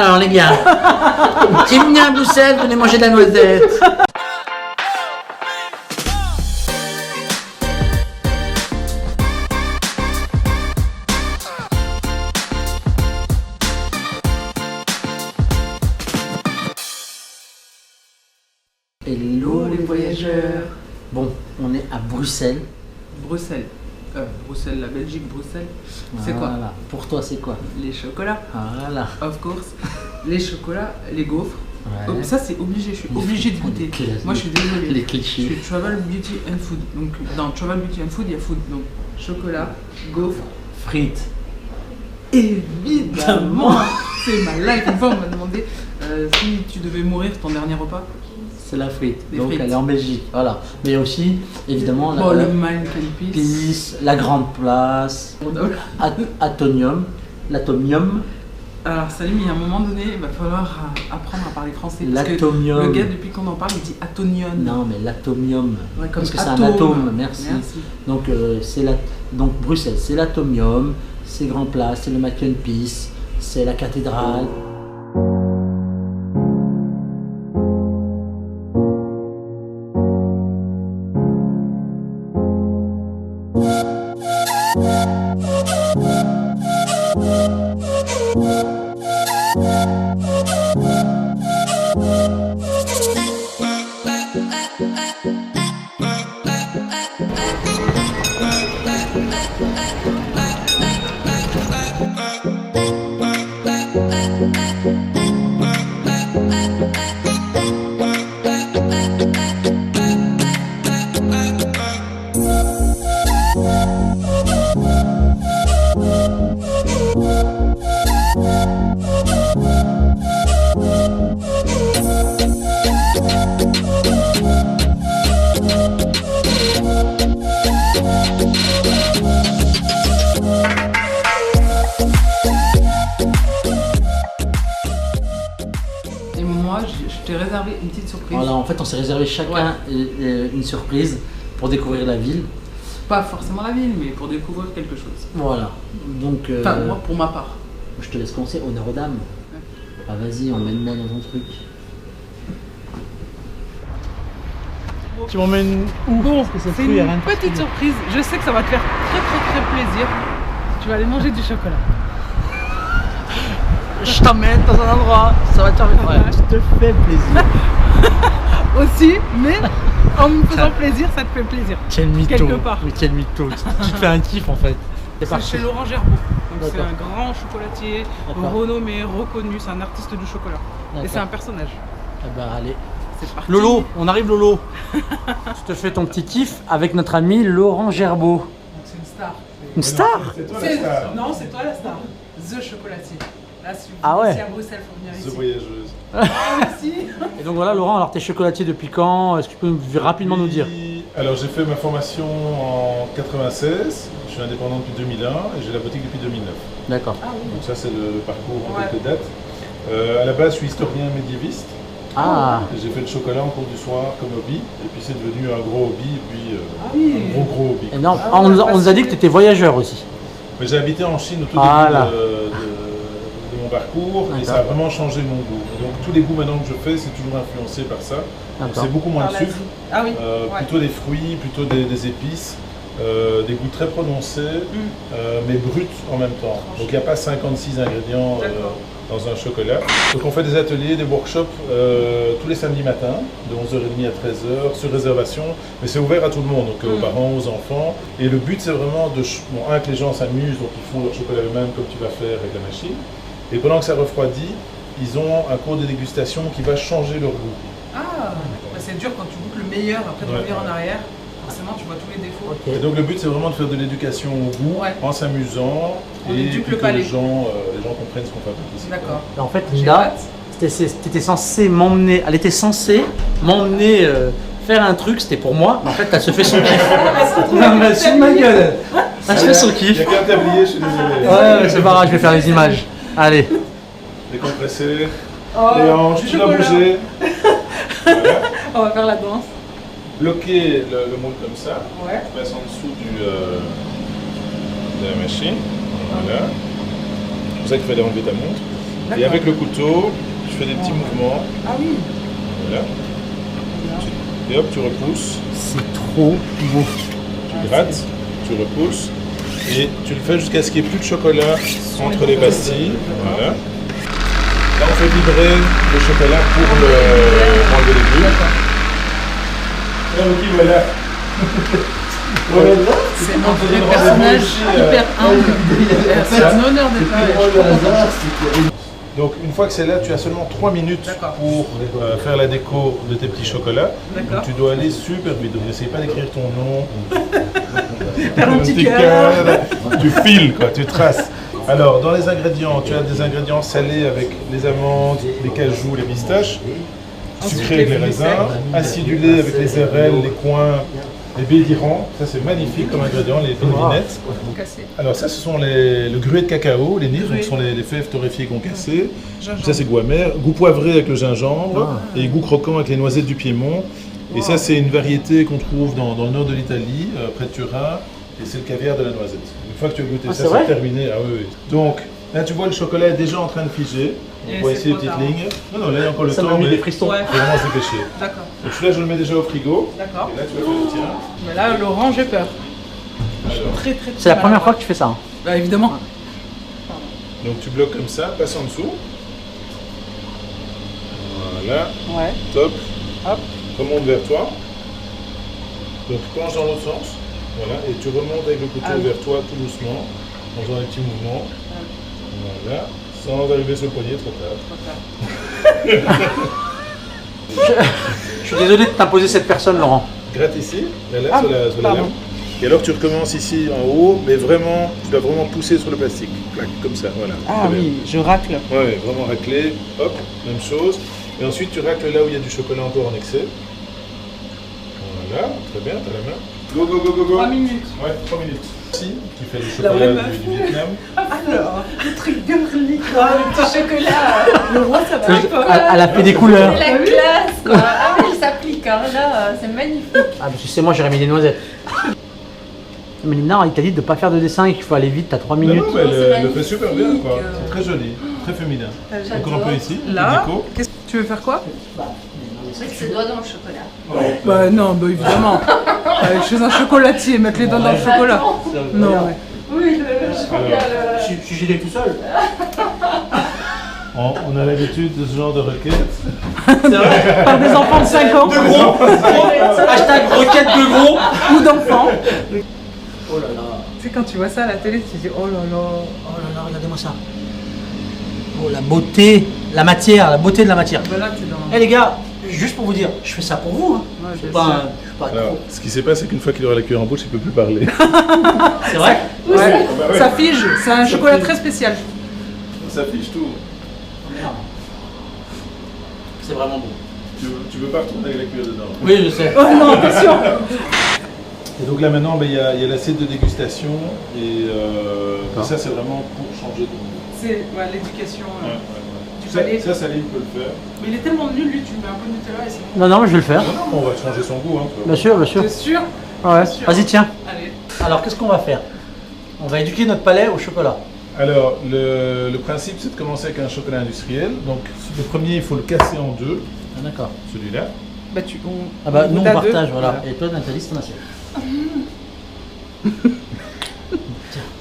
Alors les gars, si vous venez à Bruxelles, venez manger de la noisette. Hello les voyageurs. Bon, on est à Bruxelles. Bruxelles. Bruxelles, la Belgique, Bruxelles. C'est quoi? Voilà. Pour toi, c'est quoi? Les chocolats. Voilà. Of course. Les chocolats, les gaufres. Ouais. Oh, ça c'est obligé, je suis obligé de goûter. Moi je suis désolée. Les Je clichés. suis Travel Beauty and Food. Donc dans Travel Beauty and Food, il y a food. Donc chocolat, gaufres. Frites. Évidemment. C'est ma life. Une fois on m'a demandé si tu devais mourir ton dernier repas. C'est la frite. Des Donc frites. elle est en Belgique. Voilà. Mais aussi, évidemment, Bon, la le Mannequin Peace. Peace, la Grande Place, Atomium, l'Atomium, Alors Salim, il y a un moment donné, il va falloir apprendre à parler français. Parce que l'Atomium. le gars, depuis qu'on en parle, il dit atonium. Non, mais l'Atomium. Ouais, comme parce que c'est un atome. atome. Merci. Donc, Donc Bruxelles, c'est l'Atomium, c'est Grand Place, c'est le Mannequin Peace, c'est la cathédrale. Et moi, je t'ai réservé une petite surprise. Voilà, en fait, on s'est réservé chacun une surprise pour découvrir la ville. Pas forcément la ville, mais pour découvrir quelque chose. Voilà. Donc, Enfin, moi, pour ma part. je te laisse commencer. Honneur aux dames. Ah, vas-y, emmène-moi dans ton truc. Tu m'emmènes où? Bon, Parce que ça c'est fout, y a une rien de petite particulier. surprise. Je sais que ça va te faire très plaisir. Tu vas aller manger du chocolat. Je t'emmène dans un endroit, ça va te faire Ouais. Tu te fais plaisir. Aussi, mais en me faisant plaisir, ça te fait plaisir. Quel mytho. Quelque part. Mais quel mytho. Tu te fais un kiff en fait. C'est chez Laurent Gerbeau. Donc c'est D'accord. un grand chocolatier, D'accord. renommé, reconnu. C'est un artiste du chocolat. Et D'accord. c'est un personnage. Ah bah allez. C'est parti. Lolo, on arrive Lolo. Tu te fais ton petit kiff avec notre ami Laurent Gerbeau. Donc c'est une star. Une star? C'est toi la star. Non, c'est toi la star. The chocolatier. Là, si vous Ah venez ouais. ici à Bruxelles, faut venir The ici. voyageuse. Ah, merci. Et donc voilà Laurent, alors t'es chocolatier depuis quand? Est-ce que tu peux rapidement nous dire? Alors j'ai fait ma formation en 96, je suis indépendant depuis 2001 et j'ai la boutique depuis 2009. D'accord. Ah oui. Donc ça c'est le parcours en Ouais. quelques dates. À la base je suis historien médiéviste. Ah, J'ai fait le chocolat en cours du soir comme hobby et puis c'est devenu un gros hobby et puis Ah oui. un gros hobby. énorme. Ah, Ah, on nous a dit que passionné. tu étais voyageur aussi. Mais j'ai habité en Chine au tout Voilà. début de mon parcours et D'accord. ça a vraiment changé mon goût. Et donc tous les goûts maintenant que je fais c'est toujours influencé par ça. Donc, D'accord. c'est beaucoup moins Par de l'Asie. sucre. Ah oui. Ouais. Plutôt des fruits, plutôt des épices, des goûts très prononcés, mais bruts en même temps. Donc il n'y a pas 56 ingrédients D'accord. dans un chocolat. Donc on fait des ateliers, des workshops tous les samedis matins, de 11h30 à 13h, sur réservation, mais c'est ouvert à tout le monde, donc aux parents, aux enfants. Et le but c'est vraiment que les gens s'amusent, donc ils font leur chocolat eux-mêmes comme tu vas faire avec la machine. Et pendant que ça refroidit, ils ont un cours de dégustation qui va changer leur goût. Ah, bah, c'est dur quand tu goûtes le meilleur après de Ouais. revenir en arrière. Forcément, tu vois tous les défauts. Ok. Et donc le but c'est vraiment de faire de l'éducation au goût, Ouais. en s'amusant, On et éduque puis le que palais. les gens comprennent ce qu'on fabrique ici. D'accord. En fait, J'ai Linda, hâte. t'étais censée m'emmener, elle était censée m'emmener faire un truc, c'était pour moi, mais en fait, elle se fait son kiff. Non, mais c'est de ma gueule. Elle se fait son Il n'y kiff. a qu'un tablier, je suis désolé. Ouais, c'est pas grave, je vais faire les images. Allez. Décompresser, Oh, les hanches, du tu dois chocolat. bouger. Voilà. On va faire la danse. Bloquer le moule comme ça, Ouais. tu passes en dessous de la machine. Voilà. C'est pour ça qu'il fallait enlever ta montre. Et avec le couteau, tu fais des petits mouvements. Ah oui. Voilà. Et hop, tu repousses. C'est trop beau. Tu grattes, tu repousses. Et tu le fais jusqu'à ce qu'il n'y ait plus de chocolat entre les pastilles. Voilà. Là, on fait vibrer le chocolat pour enlever les bulles. Là, ok, voilà. C'est un personnage hyper humble. C'est un honneur d'être là. Donc une fois que c'est là, tu as seulement 3 minutes pour faire la déco de tes petits chocolats. Donc, tu dois aller super vite. Donc n'essaye pas d'écrire ton nom. Faire un petit cœur. Tu files quoi, tu traces. Alors dans les ingrédients, tu as des ingrédients salés avec les amandes, les cajous, les pistaches, sucrés avec les raisins, acidulés avec les érelles, les coings, les baies d'Iran. Ça c'est magnifique comme ingrédient, les pininettes. Alors ça ce sont le gruet de cacao, les nibs, donc ce sont les fèves torréfiées concassées. Ça c'est goût amer, goût poivré avec le gingembre et goût croquant avec les noisettes du Piémont. Et ça c'est une variété qu'on trouve dans le nord de l'Italie, près de Turin, et c'est le caviar de la noisette. Une fois que tu as goûté ça, c'est terminé. Ah oui, oui. Donc là tu vois le chocolat est déjà en train de figer. On voit ici les petites lignes. Non, là il y a encore le temps, mais des frissons. il faut vraiment se dépêcher. D'accord. Donc celui-là je le mets déjà au frigo. D'accord. Et là tu vas faire le tien. Mais là, Laurent, j'ai peur. Très. C'est la première fois que tu fais ça. Hein. Bah évidemment. Donc tu bloques comme ça, passe en dessous. Voilà, Ouais. top. Hop. Remonte vers toi. Donc penche dans l'autre sens. Voilà, et tu remontes avec le couteau vers toi tout doucement, en faisant des petits mouvements. Voilà, sans arriver sur le poignet trop tard. Je suis désolé de t'imposer cette personne, Laurent. Gratte ici, là, sur la lame. Et alors tu recommences ici en haut, mais vraiment, tu dois vraiment pousser sur le plastique. Clac, comme ça, voilà. Ah Très bien. oui, je racle. Ouais, vraiment racler, hop, même chose. Et ensuite tu racles là où il y a du chocolat encore en excès. Voilà, très bien, t'as la main. Go, go, go, go, go. 3 minutes. Ouais, 3 minutes. Si, qui fait le chocolat du Vietnam. Alors, le truc girly, quoi, le petit chocolat. Le roi, ça va. Elle a fait des couleurs. La classe, quoi. Ah oui, il s'applique, hein. Là, c'est magnifique. Ah, parce que c'est moi, j'aurais mis des noisettes. Mais Lina, il t'a dit de ne pas faire de dessin et qu'il faut aller vite, t'as 3 minutes. Non, mais elle le fait super bien, magnifique. quoi. C'est très joli, très féminin. Encore un peu ici, Là, déco. qu'est-ce que tu veux faire quoi? Mettre ses doigts dans le chocolat. Bah non, bah évidemment. Chez un chocolatier, mettre les doigts dans le chocolat. Non, ouais. Oui, le chocolat. Je suis gêné tout seul. On a l'habitude de ce genre de requête. Par des enfants de 5 ans. De gros. Hashtag requête de gros. Ou d'enfants. Oh là là. Tu sais, quand tu vois ça à la télé, tu te dis oh là là. Oh là là, regardez-moi ça. Oh la beauté, la matière, la beauté de la matière. Bah là, t'es dans. Eh les gars, juste pour vous dire, je fais ça pour vous. Hein. Ouais, Je suis bien pas, sûr. je suis pas Alors, ce qui s'est passé, c'est qu'une fois qu'il aura la cuillère en bouche, il ne peut plus parler. C'est vrai. Ouais. Ça fige, c'est un chocolat très spécial. Ça fiche tout. Oh, merde. C'est vraiment bon. Tu veux pas retourner avec la cuillère dedans. Oui, je sais. Oh non, attention. Et donc là maintenant, il y a l'assiette de dégustation. Et ça, c'est vraiment pour changer de goût. C'est ouais, l'éducation. Du Ça, palais. ça, Saline peut le faire. Mais il est tellement nul, lui, tu mets un peu de Nutella et c'est bon. Non, non, mais je vais le faire. Non, non, on va changer son goût. Hein, tu vois. Bien sûr, bien sûr. T'es sûr? Ouais. sûr. Vas-y, tiens. Allez. Alors, qu'est-ce qu'on va faire? On va éduquer notre palais au chocolat. Alors, le principe, c'est de commencer avec un chocolat industriel. Donc, le premier, il faut le casser en deux, Ah, d'accord. celui-là. Bah, Ah bah, nous, on goûte à deux. partage, voilà. Et toi, Nathalie, c'est ton assiette.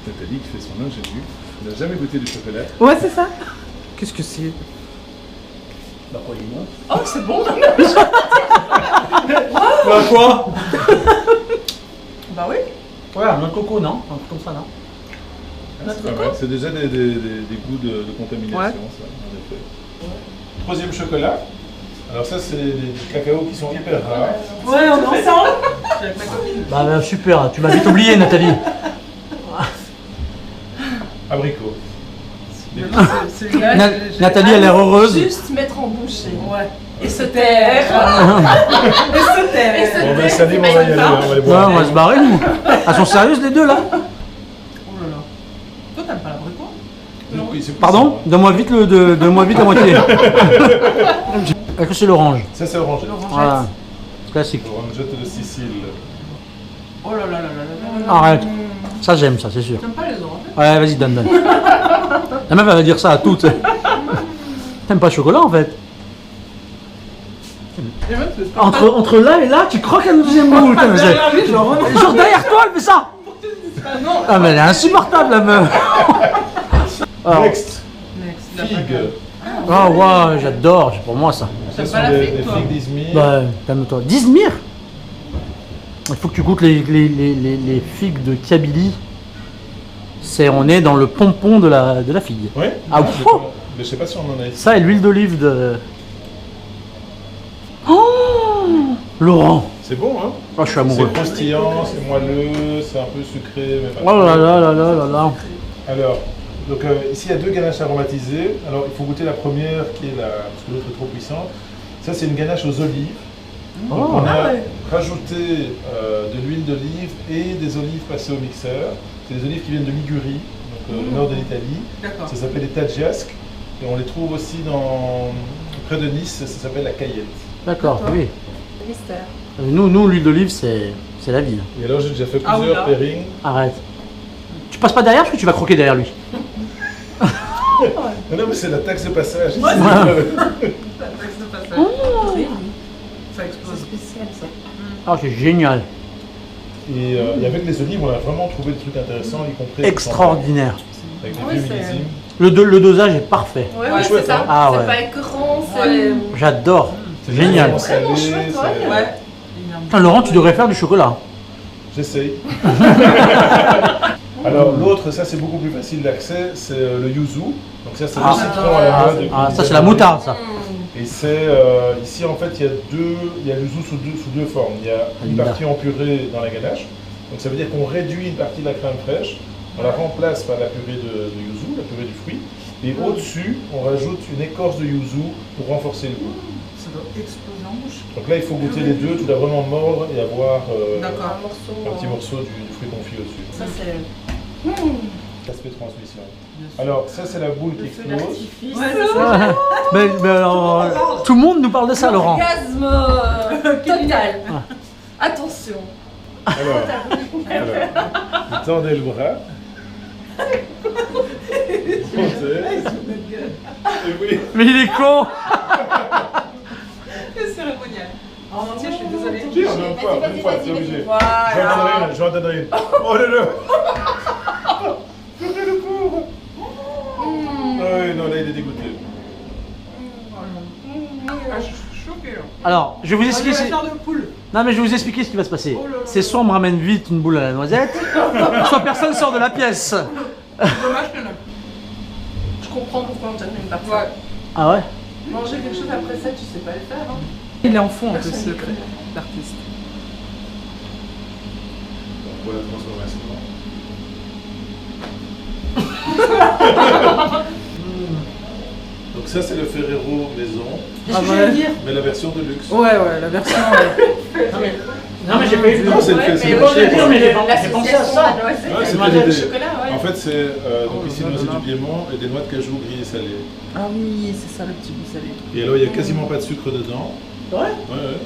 Nathalie qui fait son ingénu. Il n'a jamais goûté du chocolat. Ouais, c'est ça. Qu'est-ce que c'est? Bah, quoi, il est bon. Oh, c'est bon. Bah, quoi? Bah oui. Ouais, un noix de coco, non? Un truc comme ça, non? Ah, c'est pas mal. C'est déjà des goûts de contamination, Ouais. ça, en effet. Troisième chocolat. Alors ça, c'est des cacao qui sont hyper rares. Ouais, on est ensemble. Avec ma copine. Bah, super, tu m'as vite oublié, Nathalie. Abricot. Celui-là, Nathalie, elle a l'air heureuse. Juste mettre en bouche. Ouais. Et se taire. Et se taire. Et se Bon, ben, taire. Salim, on va y aller, on va les Ouais, boire. on va se barrer, nous. Elles sont sérieuses, les deux, là? Oh là là. Toi, t'aimes pas l'abricot? Oui, c'est Pardon? possible. Donne-moi vite, donne-moi vite la moitié. Est-ce que c'est l'orange? Ça, c'est orangé. Voilà. Classique. Orangette de Sicile. Oh là là là là là là. Arrête. Ça, j'aime, ça, c'est sûr. T'aimes pas les oranges? Ouais, vas-y, donne. La meuf, elle va dire ça à toutes. T'aimes pas le chocolat en fait? Et même, c'est pas Entre là et là, tu croques la deuxième boule. Putain, mais derrière lui, genre, c'est- Genre derrière toi, elle fait ça. ah non. Ah mais elle est insupportable la meuf. Alors, Next, Next, figue. ah ouais, j'adore, c'est pour moi ça. Ce T'aimes sont pas la des figue, toi figues d'Izmir. Bah, calme-toi. Dizmir. Il faut que tu goûtes les figues de Kabylie. On est dans le pompon de la figue. Oui. Ah, je sais wow. pas- mais je sais pas si on en a ici. Ça et l'huile d'olive de... Oh Laurent. C'est bon, hein? Oh, je suis amoureux. C'est croustillant, c'est moelleux, c'est un peu sucré, mais pas Oh trop. là là là là là là. Alors, donc ici il y a deux ganaches aromatisées. Alors il faut goûter la première qui est parce que l'autre est trop puissante. Ça c'est une ganache aux olives. Donc, Oh. on a ouais. rajouté de l'huile d'olive et des olives passées au mixeur. C'est des olives qui viennent de Ligurie, donc le nord de l'Italie. D'accord. Ça s'appelle les Taggiasques et on les trouve aussi près de Nice, ça s'appelle la Cayette. D'accord, oui. Mystère. Nous l'huile d'olive, c'est la vie. Et alors j'ai déjà fait Ah, plusieurs oula. pairings. Arrête. Tu passes pas derrière parce que tu vas croquer derrière lui. Non, mais c'est la taxe de passage. Ouais. ici. Ça texte de passage. Ça explose. Spécial ça. Ah, c'est génial. Et avec les olives, on a vraiment trouvé des trucs intéressants, y compris Extraordinaire. avec des Oui, vieux c'est- millésimes. Le dosage est parfait. Ouais, Ouais, oui, chouette, c'est ça. hein. Ah, c'est ouais. pas écœurant, c'est. Ouais. J'adore. C'est Génial. vraiment salé, Vraiment chouette, c'est- ouais. Ouais. Putain, Laurent, tu devrais faire du chocolat. J'essaye. Alors l'autre, ça c'est beaucoup plus facile d'accès, c'est le yuzu. Donc ça c'est Ah. le citron à la mode. depuis Ah, des ça c'est la années. moutarde, ça. Et c'est ici en fait il y a le yuzu sous deux formes. Il y a une Linda. partie en purée dans la ganache. Donc ça veut dire qu'on réduit une partie de la crème fraîche, on la remplace par la purée de yuzu, la purée du fruit. Et au-dessus, on rajoute une écorce de yuzu pour renforcer le goût. Ça doit exploser en bouche. Donc là, il faut goûter les deux. Tu dois vraiment mordre et avoir D'accord. Un morceau. un petit morceau du fruit confit au-dessus. Ça c'est. Aspect transmission. Alors, ça, c'est la boule qui Le feu explose. d'artifice. Ouais, c'est ça. Ouais. Mais alors, tout le monde nous parle de ça, Laurent. Orgasme total. Attention. Alors, vous tendez le bras. Vous montez. Et oui. Mais il est con. C'est cérémonial. En entier, je suis désolée. Qui en a pas? Vas-y, Une fois, vas-y, c'est vas-y, obligé. Voilà. Je vais en donner une. Oh là là. Purée le pauvre. Ah oui, non, là, il est dégoûté. Ah, je suis choquée là. Alors, je vais vous Ah, expliquer. je vais la chair de poule. Non, mais je vais vous expliquer ce qui va se passer. Oh là là. C'est soit on me ramène vite une boule à la noisette, soit personne sort de la pièce. Dommage qu'il y en a plus. Je comprends pourquoi on termine par ça. Ouais. Ah ouais? Manger quelque chose après ça, tu sais pas le faire. Hein. Il est en fond un peu ce secret, l'artiste. Donc, voilà la transformation. Donc ça, c'est le Ferrero maison, Ah ouais. mais la version de luxe. Ouais, la version. Non, mais j'ai pas eu Non, c'est le fait, c'est mais le bon, fait. mais j'ai pensé à l'association ça. de la noisette Ouais, avec c'était le l'idée. chocolat, ouais. En fait, c'est donc Oh, ici là, une noisette là. du Piémont et des noix de cajou grillées salées. Ah oui, c'est ça le petit bout salé. Et alors, il n'y a quasiment pas de sucre dedans. Ouais. Ouais,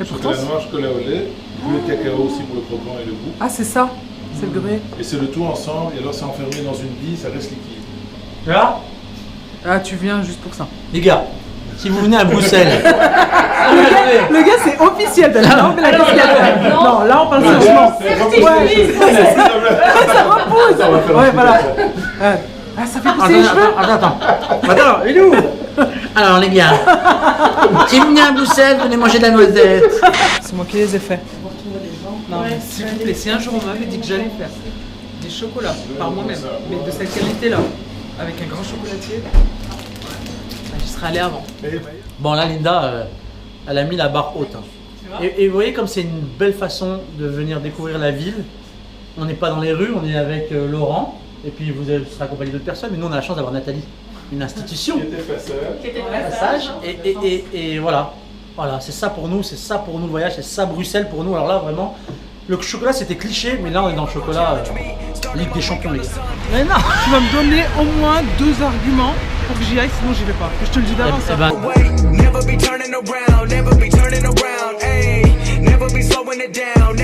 Et chocolat pourtant, noir, chocolat au lait, du lait de cacao aussi pour le croquant et le goût. Ah, c'est ça, c'est le gré. Et c'est le tout ensemble, et alors c'est enfermé dans une bille, ça reste liquide. Là, Ah, tu viens juste pour ça. les gars, si vous venez à Bruxelles. Le gars, c'est officiel. Non, mais la Alors, cascade. non. Non, là, on parle sérieusement. Ça repousse. Ouais, voilà. Ah, ça fait pousser les cheveux. Attends, il est où? Alors les gars, si vous venez à Bruxelles, venez manger de la noisette. C'est moi qui les ai faits. Non, Ouais, s'il vous plaît, si un jour on m'avait dit que j'allais faire des chocolats par moi-même, mais de cette qualité-là, avec un grand chocolatier, j'y serais allé avant. Bon là Linda, elle a mis la barre haute. Hein. Et vous voyez comme c'est une belle façon de venir découvrir la ville. On n'est pas dans les rues, on est avec Laurent. Et puis vous serez accompagné d'autres personnes. Mais nous on a la chance d'avoir Nathalie, une institution. Qui était passeur. Qui était de Passage. passage. Et voilà. Voilà, c'est ça pour nous le voyage, c'est ça Bruxelles pour nous. Alors là vraiment, le chocolat c'était cliché, mais là on est dans le chocolat Ligue des Champions les gars. Mais non, tu vas me donner au moins 2 arguments pour que j'y aille, sinon j'y vais pas. Je te le dis d'avance. Eh ben, Never be turning around, never be turning around, ayy. Never be slowing it down.